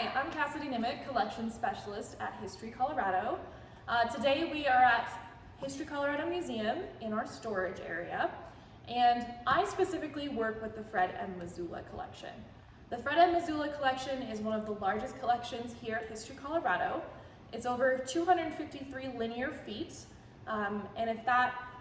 Hi, I'm Cassidy Nemick, Collection Specialist at History Colorado. Today we are at History Colorado Museum in our storage area, and I specifically work with the Fred M. Mazzulla collection. The Fred M. Mazzulla collection is one of the largest collections here at History Colorado. It's over 253 linear feet, and if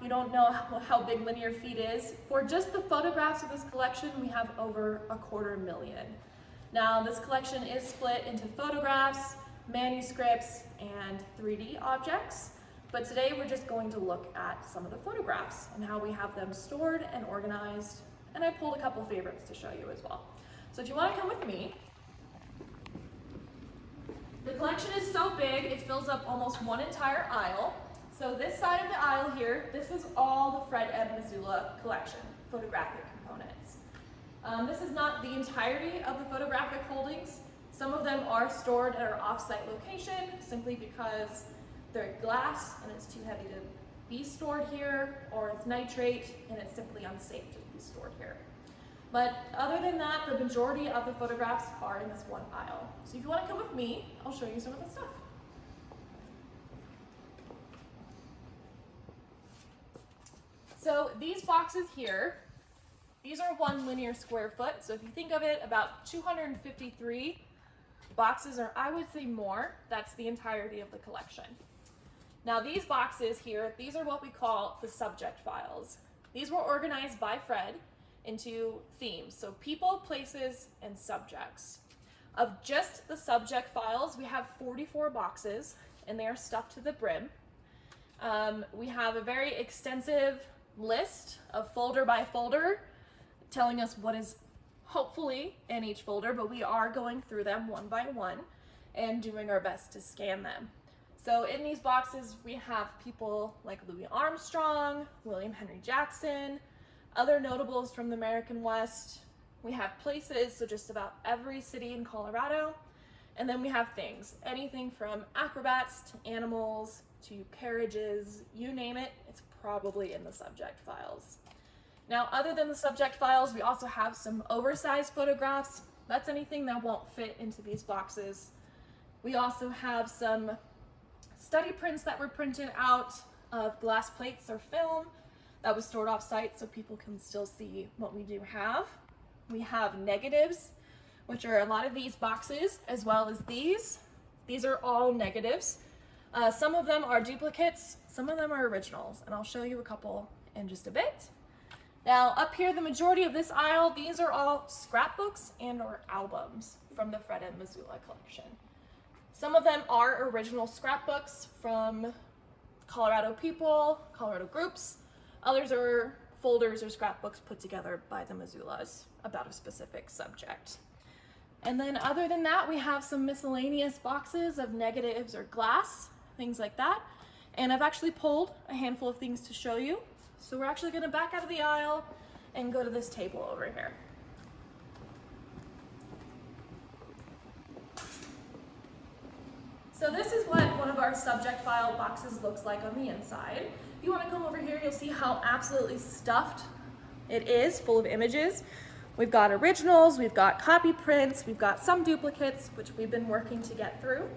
you don't know how big linear feet is, for just the photographs of this collection, we have over 250,000. Now, this collection is split into photographs, manuscripts, and 3D objects, but today we're just going to look at some of the photographs and how we have them stored and organized, and I pulled a couple favorites to show you as well. So if you want to come with me, the collection is so big, it fills up almost one entire aisle. So this side of the aisle here, this is all the Fred M. Mazzulla collection, photographic components. This is not the entirety of the photographic holdings. Some of them are stored at our off-site location simply because they're glass and it's too heavy to be stored here, or it's nitrate and it's simply unsafe to be stored here. But other than that, the majority of the photographs are in this one aisle. So if you want to come with me, I'll show you some of the stuff. So these boxes here, these are 1 linear square foot. So if you think of it, about 253 boxes, or I would say more, that's the entirety of the collection. Now these boxes here, these are what we call the subject files. These were organized by Fred into themes, so people, places, and subjects. Of just the subject files, we have 44 boxes, and they are stuffed to the brim. We have a very extensive list of folder by folder telling us what is hopefully in each folder, but we are going through them one by one and doing our best to scan them. So in these boxes, we have people like Louis Armstrong, William Henry Jackson, other notables from the American West. We have places, so just about every city in Colorado. And then we have things, anything from acrobats to animals to carriages, you name it, it's probably in the subject files. Now, other than the subject files, we also have some oversized photographs. That's anything that won't fit into these boxes. We also have some study prints that were printed out of glass plates or film that was stored off-site so people can still see what we do have. We have negatives, which are a lot of these boxes, as well as these. These are all negatives. Some of them are duplicates, some of them are originals, and I'll show you a couple in just a bit. Now, up here, the majority of this aisle, these are all scrapbooks and or albums from the Fred M. Mazzulla collection. Some of them are original scrapbooks from Colorado people, Colorado groups. Others are folders or scrapbooks put together by the Mazzullas about a specific subject. And then other than that, we have some miscellaneous boxes of negatives or glass, things like that. And I've actually pulled a handful of things to show you. So we're actually going to back out of the aisle and go to this table over here. So this is what one of our subject file boxes looks like on the inside. If you want to come over here, you'll see how absolutely stuffed it is, full of images. We've got originals, we've got copy prints, we've got some duplicates, which we've been working to get through,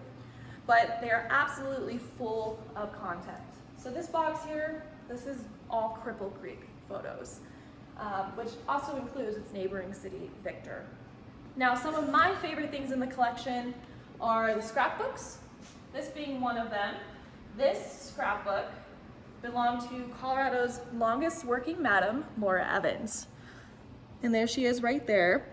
but they are absolutely full of content. So this box here, this is all Cripple Creek photos, which also includes its neighboring city, Victor. Now, some of my favorite things in the collection are the scrapbooks, this being one of them. This scrapbook belonged to Colorado's longest working madam, Laura Evans. And there she is right there.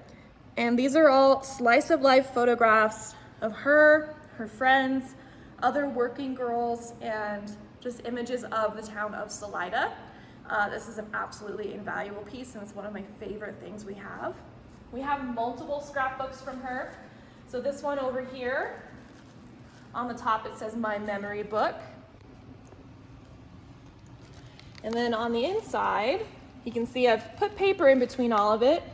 And these are all slice of life photographs of her, her friends, other working girls, and just images of the town of Salida. This is an absolutely invaluable piece, and it's one of my favorite things we have. We have multiple scrapbooks from her. So this one over here, on the top it says My Memory Book. And then on the inside, you can see I've put paper in between all of it.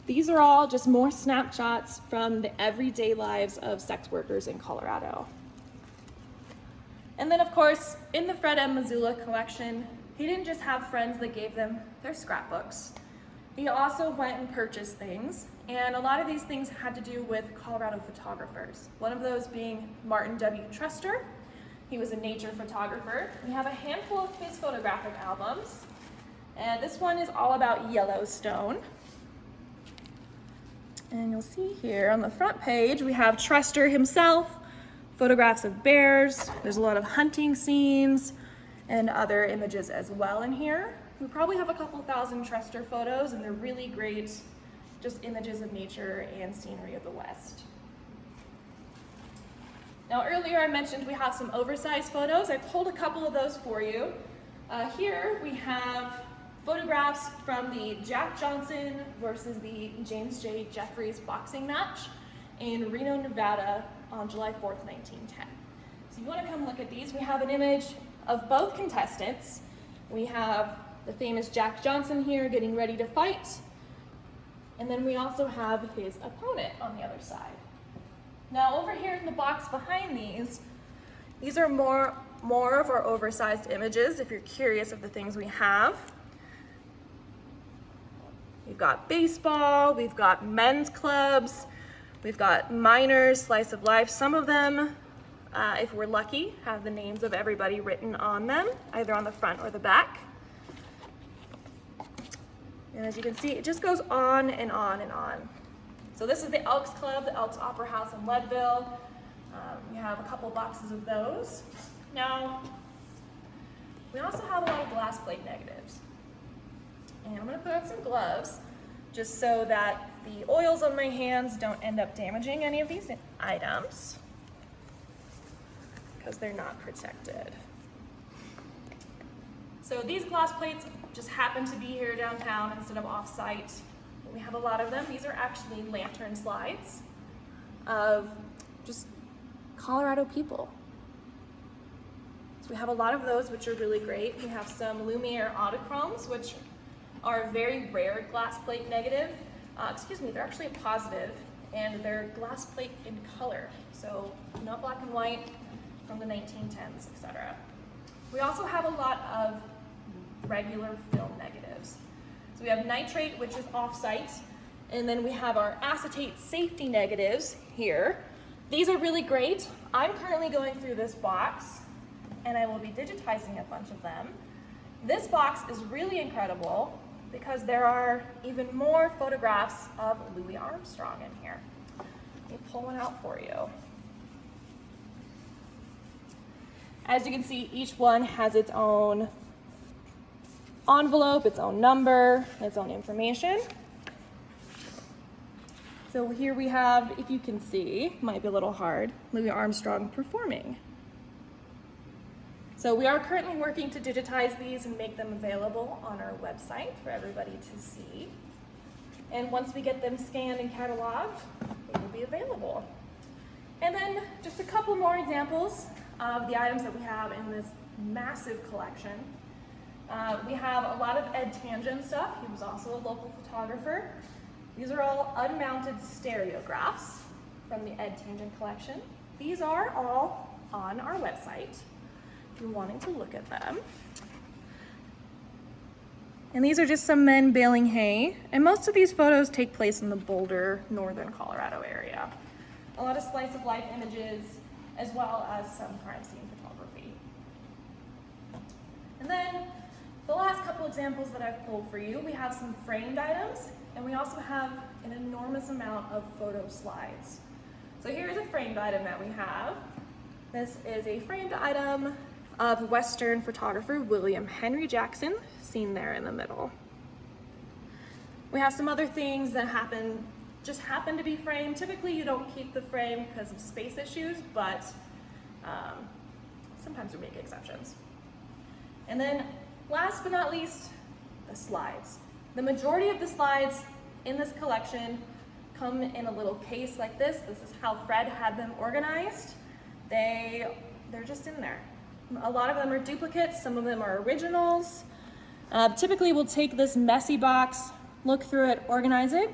These are all just more snapshots from the everyday lives of sex workers in Colorado. And then of course, in the Fred M. Mazzulla collection, he didn't just have friends that gave them their scrapbooks. he also went and purchased things, and a lot of these things had to do with Colorado photographers. One of those being Martin W. Truster. He was a nature photographer. We have a handful of his photographic albums, and this one is all about Yellowstone. And you'll see here on the front page, we have Truster himself, photographs of bears. There's a lot of hunting scenes and other images as well in here. We probably have a couple thousand Truster photos, and they're really great, just images of nature and scenery of the West. Now earlier I mentioned we have some oversized photos. I pulled a couple of those for you. Here we have photographs from the Jack Johnson versus the James J. Jeffries boxing match in Reno, Nevada on July 4th, 1910. So you want to come look at these. We have an image of both contestants. We have the famous Jack Johnson here getting ready to fight. And then we also have his opponent on the other side. Now over here in the box behind these are more of our oversized images if you're curious of the things we have. We've got baseball, we've got men's clubs, we've got minors, slice of life. Some of them, if we're lucky, have the names of everybody written on them, either on the front or the back. And as you can see, it just goes on and on and on. So this is the Elks Club, the Elks Opera House in Leadville. We have a couple boxes of those. Now, we also have a lot of glass plate negatives. And I'm gonna put on some gloves just so that the oils on my hands don't end up damaging any of these items because they're not protected. So these glass plates just happen to be here downtown instead of off-site. We have a lot of them. These are actually lantern slides of just Colorado people. So we have a lot of those, which are really great. We have some Lumiere autochromes, which are a very rare glass plate negative. They're actually a positive, and they're glass plate in color. So not black and white from the 1910s, etc. We also have a lot of regular film negatives. So we have nitrate, which is off-site, and then we have our acetate safety negatives here. These are really great. I'm currently going through this box, and I will be digitizing a bunch of them. This box is really incredible because there are even more photographs of Louis Armstrong in here. Let me pull one out for you. As you can see, each one has its own envelope, its own number, its own information. So here we have, if you can see, might be a little hard, Louis Armstrong performing. So we are currently working to digitize these and make them available on our website for everybody to see. And once we get them scanned and cataloged, they will be available. And then just a couple more examples of the items that we have in this massive collection. We have a lot of Ed Tangent stuff. He was also a local photographer. These are all unmounted stereographs from the Ed Tangent collection. These are all on our website if you're wanting to look at them. And these are just some men baling hay. And most of these photos take place in the Boulder, northern Colorado area. A lot of slice of life images, as well as some crime scene photography. And then the last couple examples that I've pulled for you, we have some framed items, and we also have an enormous amount of photo slides. So here's a framed item that we have. This is a framed item of Western photographer William Henry Jackson, seen there in the middle. We have some other things that just happen to be framed. Typically you don't keep the frame because of space issues, but sometimes we make exceptions. And then last but not least, the slides. The majority of the slides in this collection come in a little case like this. This is how Fred had them organized. They're just in there. A lot of them are duplicates, some of them are originals. Typically we'll take this messy box, look through it, organize it,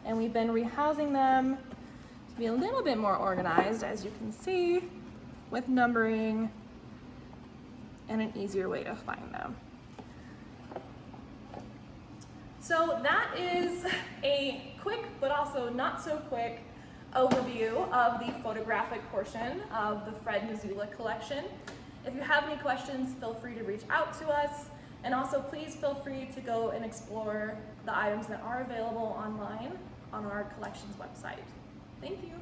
and we've been rehousing them to be a little bit more organized, as you can see, with numbering and an easier way to find them. So that is a quick, but also not so quick, overview of the photographic portion of the Fred Mazzulla collection. If you have any questions, feel free to reach out to us. And also please feel free to go and explore the items that are available online on our collections website. Thank you.